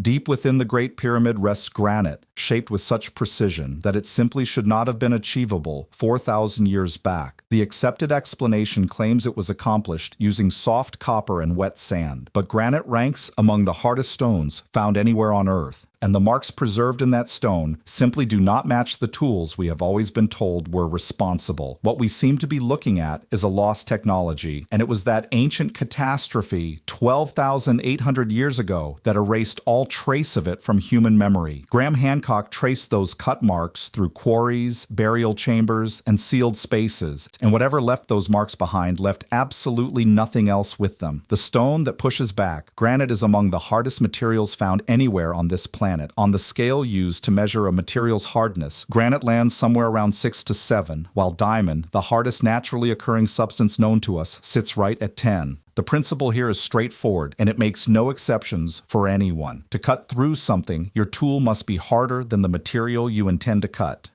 Deep within the Great Pyramid rests granite, shaped with such precision that it simply should not have been achievable 4,000 years back. The accepted explanation claims it was accomplished using soft copper and wet sand, but granite ranks among the hardest stones found anywhere on Earth, and the marks preserved in that stone simply do not match the tools we have always been told were responsible. What we seem to be looking at is a lost technology, and it was that ancient catastrophe 12,800 years ago that erased all trace of it from human memory. Graham Hancock traced those cut marks through quarries, burial chambers, and sealed spaces, and whatever left those marks behind left absolutely nothing else with them. The stone that pushes back, granite, is among the hardest materials found anywhere on this planet. On the scale used to measure a material's hardness, granite lands somewhere around 6 to 7, while diamond, the hardest naturally occurring substance known to us, sits right at 10. The principle here is straightforward, and it makes no exceptions for anyone. To cut through something, your tool must be harder than the material you intend to cut.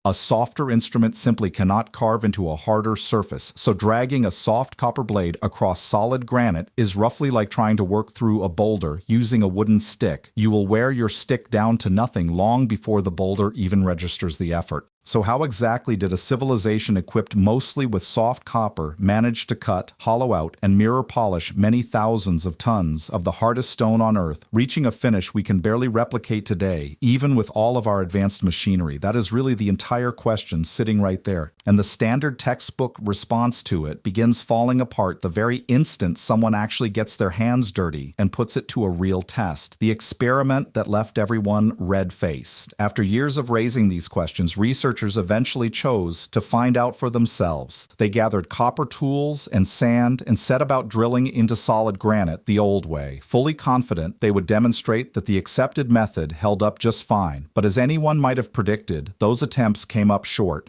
A softer instrument simply cannot carve into a harder surface, so dragging a soft copper blade across solid granite is roughly like trying to work through a boulder using a wooden stick. You will wear your stick down to nothing long before the boulder even registers the effort. So how exactly did a civilization equipped mostly with soft copper manage to cut, hollow out, and mirror polish many thousands of tons of the hardest stone on Earth, reaching a finish we can barely replicate today, even with all of our advanced machinery? That is really the entire question sitting right there. And the standard textbook response to it begins falling apart the very instant someone actually gets their hands dirty and puts it to a real test. The experiment that left everyone red-faced. After years of raising these questions, researchers eventually chose to find out for themselves. They gathered copper tools and sand and set about drilling into solid granite the old way, fully confident they would demonstrate that the accepted method held up just fine. But as anyone might have predicted, those attempts came up short.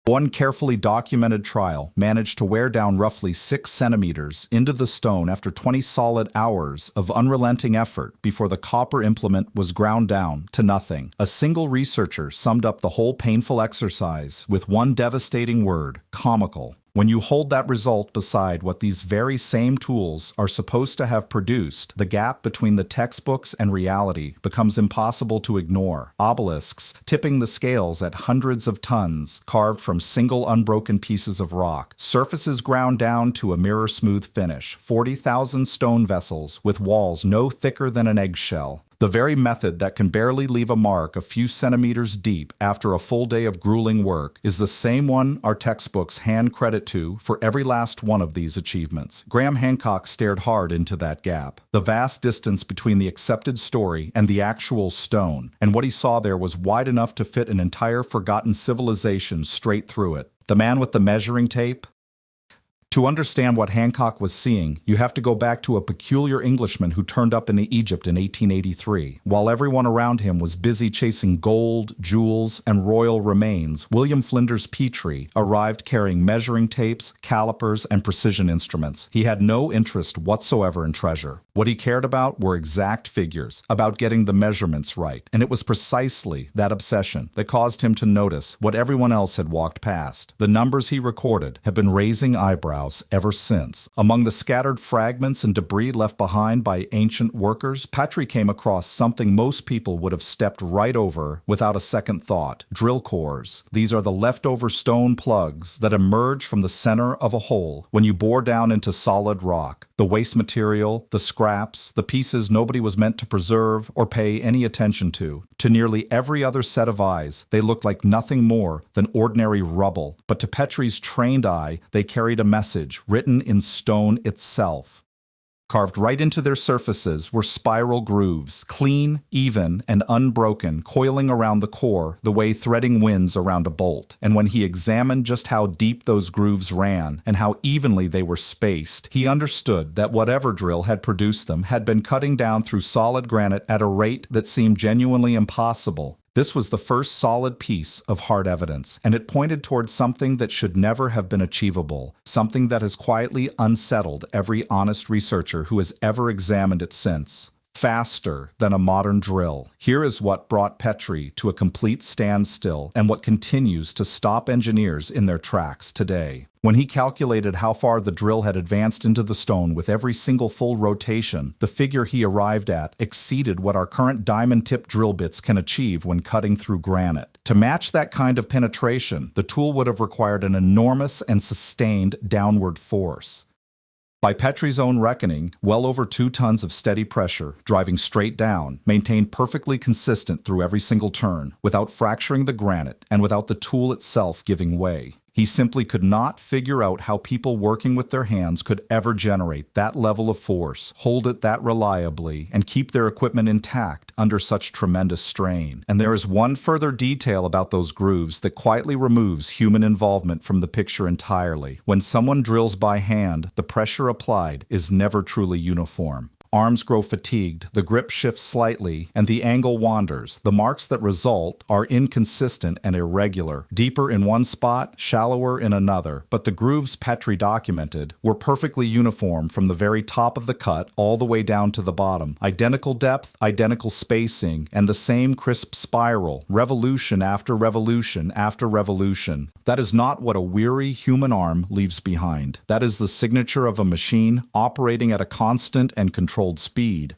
One carefully documented trial managed to wear down roughly 6 centimeters into the stone after 20 solid hours of unrelenting effort before the copper implement was ground down to nothing. A single researcher summed up the whole painful exercise with one devastating word: comical. When you hold that result beside what these very same tools are supposed to have produced, the gap between the textbooks and reality becomes impossible to ignore. Obelisks tipping the scales at hundreds of tons, carved from single unbroken pieces of rock. Surfaces ground down to a mirror-smooth finish. 40,000 stone vessels with walls no thicker than an eggshell. The very method that can barely leave a mark a few centimeters deep after a full day of grueling work is the same one our textbooks hand credit to for every last one of these achievements. Graham Hancock stared hard into that gap, the vast distance between the accepted story and the actual stone, and what he saw there was wide enough to fit an entire forgotten civilization straight through it. The man with the measuring tape? To understand what Hancock was seeing, you have to go back to a peculiar Englishman who turned up in Egypt in 1883. While everyone around him was busy chasing gold, jewels, and royal remains, William Flinders Petrie arrived carrying measuring tapes, calipers, and precision instruments. He had no interest whatsoever in treasure. What he cared about were exact figures, about getting the measurements right, and it was precisely that obsession that caused him to notice what everyone else had walked past. The numbers he recorded have been raising eyebrows ever since. Among the scattered fragments and debris left behind by ancient workers, Petrie came across something most people would have stepped right over without a second thought: drill cores. These are the leftover stone plugs that emerge from the center of a hole when you bore down into solid rock. The waste material, the scraps, the pieces nobody was meant to preserve or pay any attention to. To nearly every other set of eyes, they looked like nothing more than ordinary rubble. But to Petrie's trained eye, they carried a message written in stone itself. Carved right into their surfaces were spiral grooves, clean, even, and unbroken, coiling around the core the way threading winds around a bolt. And when he examined just how deep those grooves ran and how evenly they were spaced, he understood that whatever drill had produced them had been cutting down through solid granite at a rate that seemed genuinely impossible. This was the first solid piece of hard evidence, and it pointed towards something that should never have been achievable, something that has quietly unsettled every honest researcher who has ever examined it since. faster than a modern drill. Here is what brought Petrie to a complete standstill and what continues to stop engineers in their tracks today. When he calculated how far the drill had advanced into the stone with every single full rotation, the figure he arrived at exceeded what our current diamond-tipped drill bits can achieve when cutting through granite. To match that kind of penetration, the tool would have required an enormous and sustained downward force. By Petrie's own reckoning, well over 2 tons of steady pressure, driving straight down, maintained perfectly consistent through every single turn, without fracturing the granite and without the tool itself giving way. He simply could not figure out how people working with their hands could ever generate that level of force, hold it that reliably, and keep their equipment intact under such tremendous strain. And there is one further detail about those grooves that quietly removes human involvement from the picture entirely. When someone drills by hand, the pressure applied is never truly uniform. Arms grow fatigued, the grip shifts slightly, and the angle wanders. The marks that result are inconsistent and irregular, deeper in one spot, shallower in another, but the grooves Petrie documented were perfectly uniform from the very top of the cut all the way down to the bottom. Identical depth, identical spacing, and the same crisp spiral, revolution after revolution after revolution. That is not what a weary human arm leaves behind. That is the signature of a machine operating at a constant and controlled speed.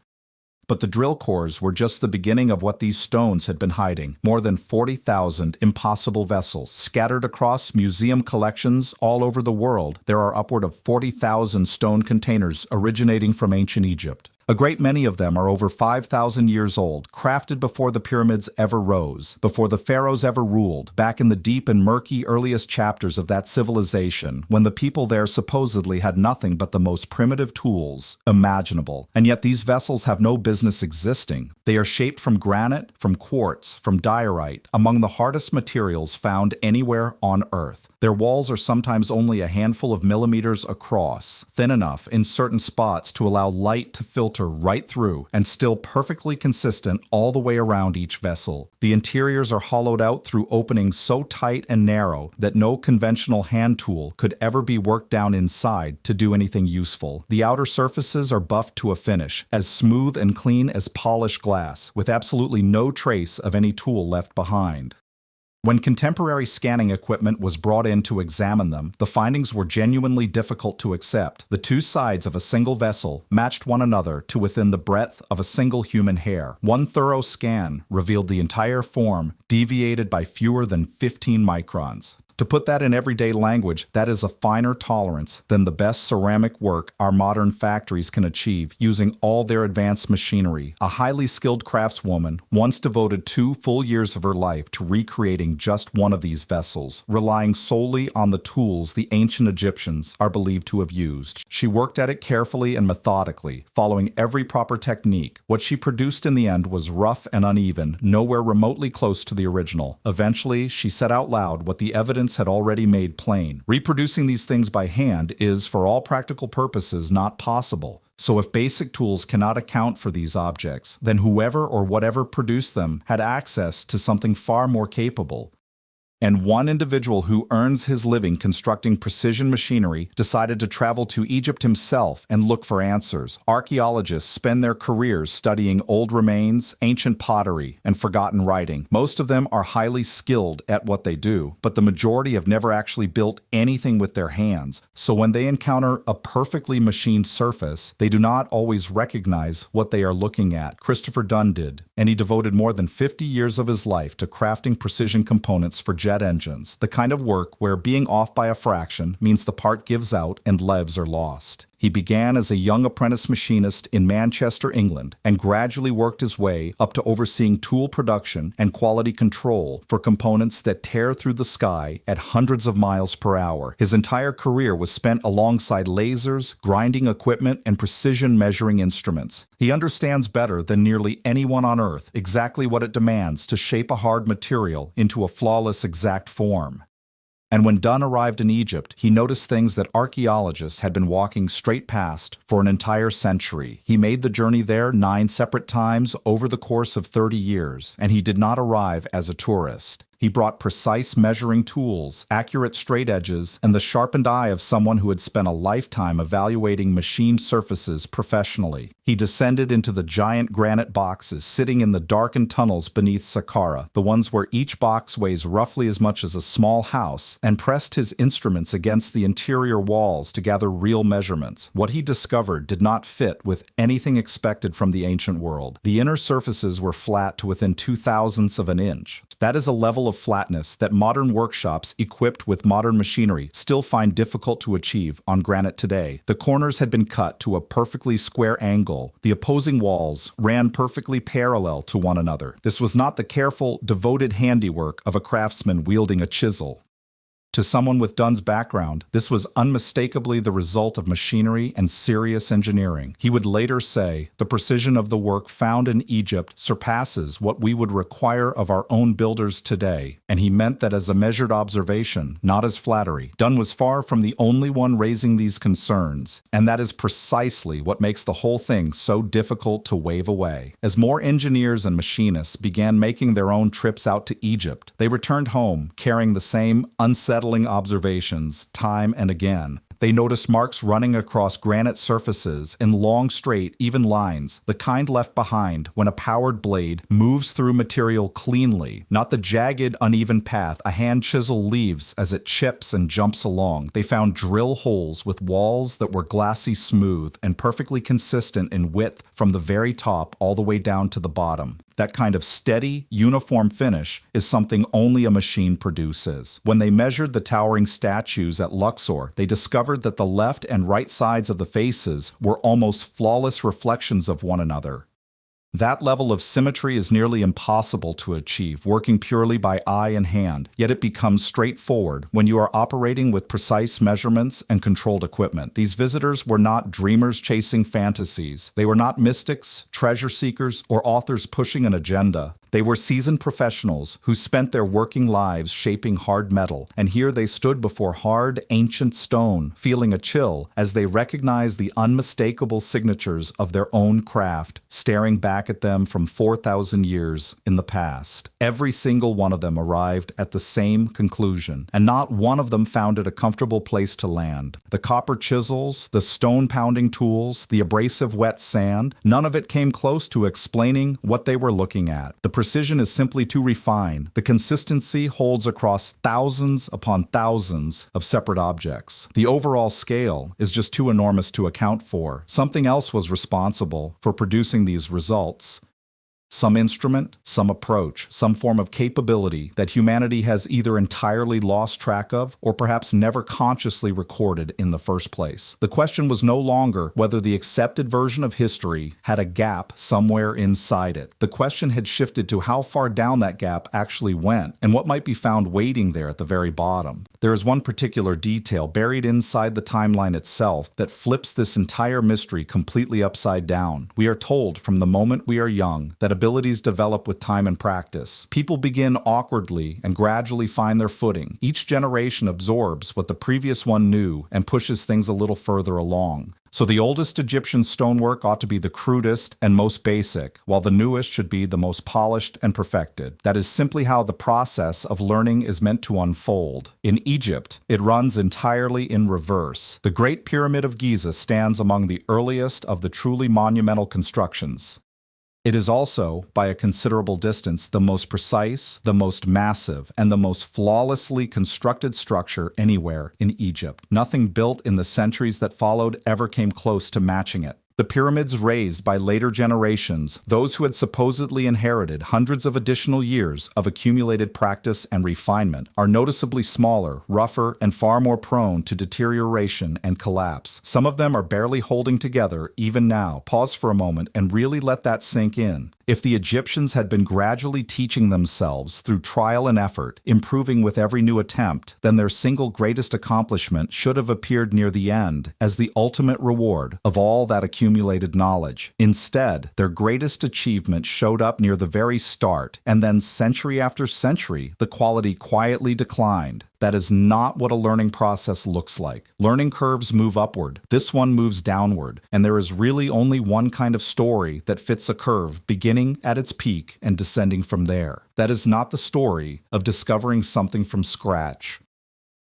But the drill cores were just the beginning of what these stones had been hiding. More than 40,000 impossible vessels scattered across museum collections all over the world. There are upward of 40,000 stone containers originating from ancient Egypt. A great many of them are over 5,000 years old, crafted before the pyramids ever rose, before the pharaohs ever ruled, back in the deep and murky earliest chapters of that civilization, when the people there supposedly had nothing but the most primitive tools imaginable. And yet these vessels have no business existing. They are shaped from granite, from quartz, from diorite, among the hardest materials found anywhere on Earth. Their walls are sometimes only a handful of millimeters across, thin enough in certain spots to allow light to filter right through, and still perfectly consistent all the way around each vessel. The interiors are hollowed out through openings so tight and narrow that no conventional hand tool could ever be worked down inside to do anything useful. The outer surfaces are buffed to a finish, as smooth and clean as polished glass, with absolutely no trace of any tool left behind. When contemporary scanning equipment was brought in to examine them, the findings were genuinely difficult to accept. The two sides of a single vessel matched one another to within the breadth of a single human hair. One thorough scan revealed the entire form, deviated by fewer than 15 microns. To put that in everyday language, that is a finer tolerance than the best ceramic work our modern factories can achieve using all their advanced machinery. A highly skilled craftswoman once devoted 2 full years of her life to recreating just one of these vessels, relying solely on the tools the ancient Egyptians are believed to have used. She worked at it carefully and methodically, following every proper technique. What she produced in the end was rough and uneven, nowhere remotely close to the original. Eventually, she said out loud what the evidence had already made plain. Reproducing these things by hand is, for all practical purposes, not possible. So if basic tools cannot account for these objects, then whoever or whatever produced them had access to something far more capable. And one individual who earns his living constructing precision machinery decided to travel to Egypt himself and look for answers. Archaeologists spend their careers studying old remains, ancient pottery, and forgotten writing. Most of them are highly skilled at what they do, but the majority have never actually built anything with their hands. So when they encounter a perfectly machined surface, they do not always recognize what they are looking at. Christopher Dunn did, and he devoted more than 50 years of his life to crafting precision components for jet engines, the kind of work where being off by a fraction means the part gives out and lives are lost. He began as a young apprentice machinist in Manchester, England, and gradually worked his way up to overseeing tool production and quality control for components that tear through the sky at hundreds of miles per hour. His entire career was spent alongside lasers, grinding equipment, and precision measuring instruments. He understands better than nearly anyone on Earth exactly what it demands to shape a hard material into a flawless exact form. And when Dunn arrived in Egypt, he noticed things that archaeologists had been walking straight past for an entire century. He made the journey there 9 separate times over the course of 30 years, and he did not arrive as a tourist. He brought precise measuring tools, accurate straight edges, and the sharpened eye of someone who had spent a lifetime evaluating machined surfaces professionally. He descended into the giant granite boxes sitting in the darkened tunnels beneath Saqqara, the ones where each box weighs roughly as much as a small house, and pressed his instruments against the interior walls to gather real measurements. What he discovered did not fit with anything expected from the ancient world. The inner surfaces were flat to within 0.02 of an inch. That is a level of flatness that modern workshops equipped with modern machinery still find difficult to achieve on granite today. The corners had been cut to a perfectly square angle. The opposing walls ran perfectly parallel to one another. This was not the careful, devoted handiwork of a craftsman wielding a chisel. To someone with Dunn's background, this was unmistakably the result of machinery and serious engineering. He would later say, "The precision of the work found in Egypt surpasses what we would require of our own builders today." And he meant that as a measured observation, not as flattery. Dunn was far from the only one raising these concerns, and that is precisely what makes the whole thing so difficult to wave away. As more engineers and machinists began making their own trips out to Egypt, they returned home carrying the same unsettling observations time and again. They noticed marks running across granite surfaces in long, straight, even lines, the kind left behind when a powered blade moves through material cleanly, not the jagged, uneven path a hand chisel leaves as it chips and jumps along. They found drill holes with walls that were glassy smooth and perfectly consistent in width from the very top all the way down to the bottom. That kind of steady, uniform finish is something only a machine produces. When they measured the towering statues at Luxor, they discovered that the left and right sides of the faces were almost flawless reflections of one another. That level of symmetry is nearly impossible to achieve working purely by eye and hand, yet it becomes straightforward when you are operating with precise measurements and controlled equipment. These visitors were not dreamers chasing fantasies. They were not mystics, treasure seekers, or authors pushing an agenda. They were seasoned professionals who spent their working lives shaping hard metal, and here they stood before hard, ancient stone, feeling a chill as they recognized the unmistakable signatures of their own craft, staring back at them from 4,000 years in the past. Every single one of them arrived at the same conclusion, and not one of them found it a comfortable place to land. The copper chisels, the stone-pounding tools, the abrasive wet sand, none of it came close to explaining what they were looking at. The precision is simply too refined. The consistency holds across thousands upon thousands of separate objects. The overall scale is just too enormous to account for. Something else was responsible for producing these results. Some instrument, some approach, some form of capability that humanity has either entirely lost track of or perhaps never consciously recorded in the first place. The question was no longer whether the accepted version of history had a gap somewhere inside it. The question had shifted to how far down that gap actually went and what might be found waiting there at the very bottom. There is one particular detail buried inside the timeline itself that flips this entire mystery completely upside down. We are told from the moment we are young that abilities develop with time and practice. People begin awkwardly and gradually find their footing. Each generation absorbs what the previous one knew and pushes things a little further along. So the oldest Egyptian stonework ought to be the crudest and most basic, while the newest should be the most polished and perfected. That is simply how the process of learning is meant to unfold. In Egypt, it runs entirely in reverse. The Great Pyramid of Giza stands among the earliest of the truly monumental constructions. It is also, by a considerable distance, the most precise, the most massive, and the most flawlessly constructed structure anywhere in Egypt. Nothing built in the centuries that followed ever came close to matching it. The pyramids raised by later generations, those who had supposedly inherited hundreds of additional years of accumulated practice and refinement, are noticeably smaller, rougher, and far more prone to deterioration and collapse. Some of them are barely holding together even now. Pause for a moment and really let that sink in. If the Egyptians had been gradually teaching themselves through trial and effort, improving with every new attempt, then their single greatest accomplishment should have appeared near the end as the ultimate reward of all that accumulated accumulated knowledge. Instead, their greatest achievement showed up near the very start, and then century after century, the quality quietly declined. That is not what a learning process looks like. Learning curves move upward. This one moves downward. And there is really only one kind of story that fits a curve, beginning at its peak and descending from there. That is not the story of discovering something from scratch.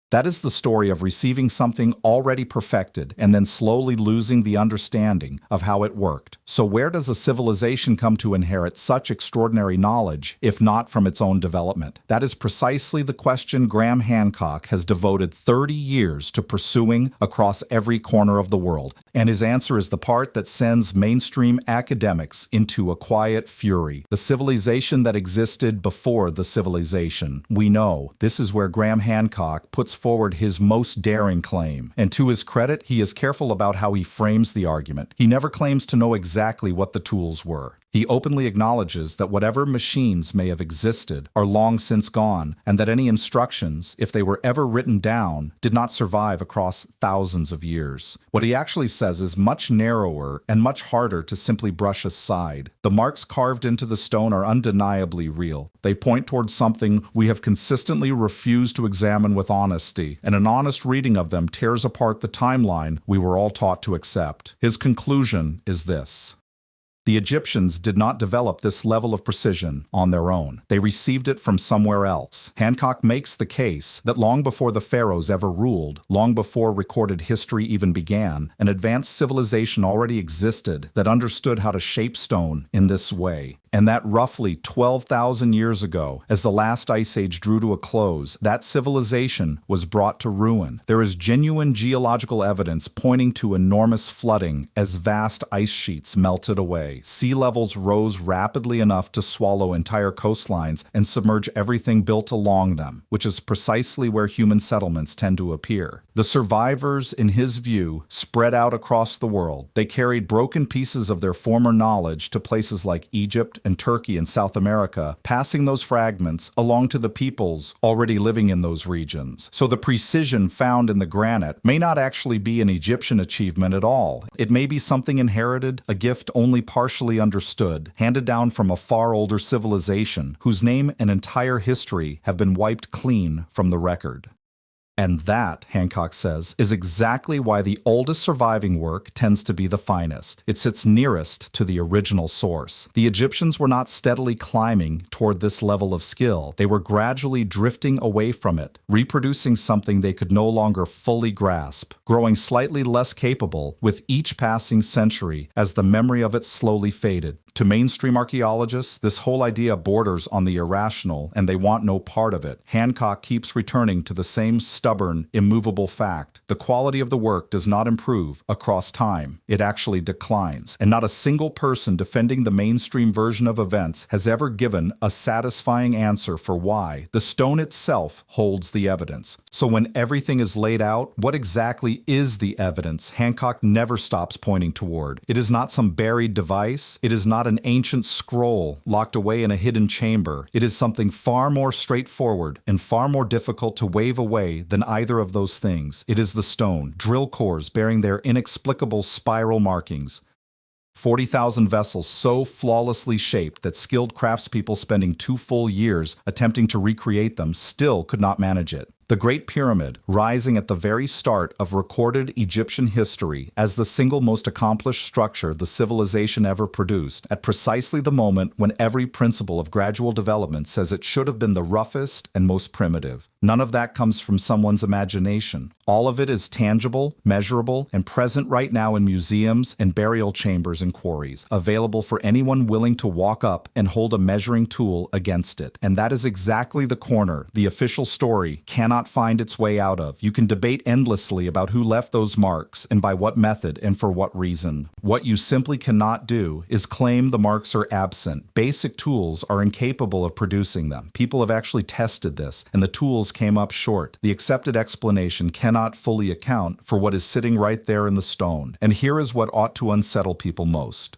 That is the story of receiving something already perfected and then slowly losing the understanding of how it worked. So where does a civilization come to inherit such extraordinary knowledge, if not from its own development? That is precisely the question Graham Hancock has devoted 30 years to pursuing across every corner of the world. And his answer is the part that sends mainstream academics into a quiet fury. The civilization that existed before the civilization. We know this is where Graham Hancock puts forward his most daring claim. And to his credit, he is careful about how he frames the argument. He never claims to know exactly what the tools were. He openly acknowledges that whatever machines may have existed are long since gone, and that any instructions, if they were ever written down, did not survive across thousands of years. What he actually says is much narrower and much harder to simply brush aside. The marks carved into the stone are undeniably real. They point towards something we have consistently refused to examine with honesty, and an honest reading of them tears apart the timeline we were all taught to accept. His conclusion is this: the Egyptians did not develop this level of precision on their own. They received it from somewhere else. Hancock makes the case that long before the pharaohs ever ruled, long before recorded history even began, an advanced civilization already existed that understood how to shape stone in this way. And that roughly 12,000 years ago, as the last ice age drew to a close, that civilization was brought to ruin. There is genuine geological evidence pointing to enormous flooding as vast ice sheets melted away. Sea levels rose rapidly enough to swallow entire coastlines and submerge everything built along them, which is precisely where human settlements tend to appear. The survivors, in his view, spread out across the world. They carried broken pieces of their former knowledge to places like Egypt and Turkey and South America, passing those fragments along to the peoples already living in those regions. So the precision found in the granite may not actually be an Egyptian achievement at all. It may be something inherited, a gift only partially understood, handed down from a far older civilization whose name and entire history have been wiped clean from the record. And that, Hancock says, is exactly why the oldest surviving work tends to be the finest. It sits nearest to the original source. The Egyptians were not steadily climbing toward this level of skill. They were gradually drifting away from it, reproducing something they could no longer fully grasp, growing slightly less capable with each passing century as the memory of it slowly faded. To mainstream archaeologists, this whole idea borders on the irrational, and they want no part of it. Hancock keeps returning to the same stubborn, immovable fact. The quality of the work does not improve across time. It actually declines. And not a single person defending the mainstream version of events has ever given a satisfying answer for why. The stone itself holds the evidence. So when everything is laid out, what exactly is the evidence Hancock never stops pointing toward? It is not some buried device. It is not an ancient scroll locked away in a hidden chamber. It is something far more straightforward and far more difficult to wave away than either of those things. It is the stone, drill cores bearing their inexplicable spiral markings. 40,000 vessels so flawlessly shaped that skilled craftspeople spending 2 full years attempting to recreate them still could not manage it. The Great Pyramid, rising at the very start of recorded Egyptian history as the single most accomplished structure the civilization ever produced, at precisely the moment when every principle of gradual development says it should have been the roughest and most primitive. None of that comes from someone's imagination. All of it is tangible, measurable, and present right now in museums and burial chambers and quarries, available for anyone willing to walk up and hold a measuring tool against it. And that is exactly the corner the official story cannot find its way out of. You can debate endlessly about who left those marks and by what method and for what reason. What you simply cannot do is claim the marks are absent. Basic tools are incapable of producing them. People have actually tested this, and the tools came up short. The accepted explanation cannot fully account for what is sitting right there in the stone. And here is what ought to unsettle people most.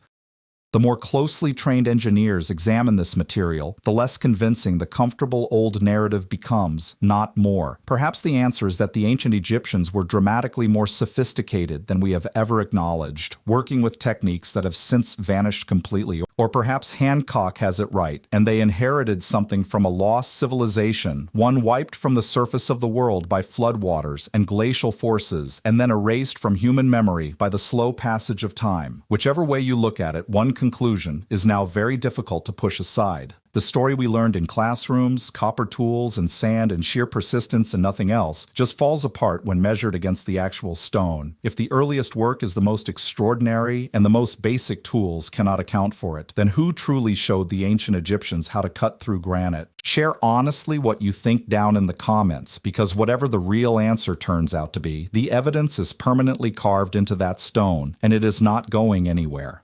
The more closely trained engineers examine this material, the less convincing the comfortable old narrative becomes, not more. Perhaps the answer is that the ancient Egyptians were dramatically more sophisticated than we have ever acknowledged, working with techniques that have since vanished completely. Or perhaps Hancock has it right, and they inherited something from a lost civilization, one wiped from the surface of the world by floodwaters and glacial forces, and then erased from human memory by the slow passage of time. Whichever way you look at it, one conclusion is now very difficult to push aside. The story we learned in classrooms, copper tools and sand and sheer persistence and nothing else, just falls apart when measured against the actual stone. If the earliest work is the most extraordinary and the most basic tools cannot account for it, then who truly showed the ancient Egyptians how to cut through granite? Share honestly what you think down in the comments, because whatever the real answer turns out to be, the evidence is permanently carved into that stone, and it is not going anywhere.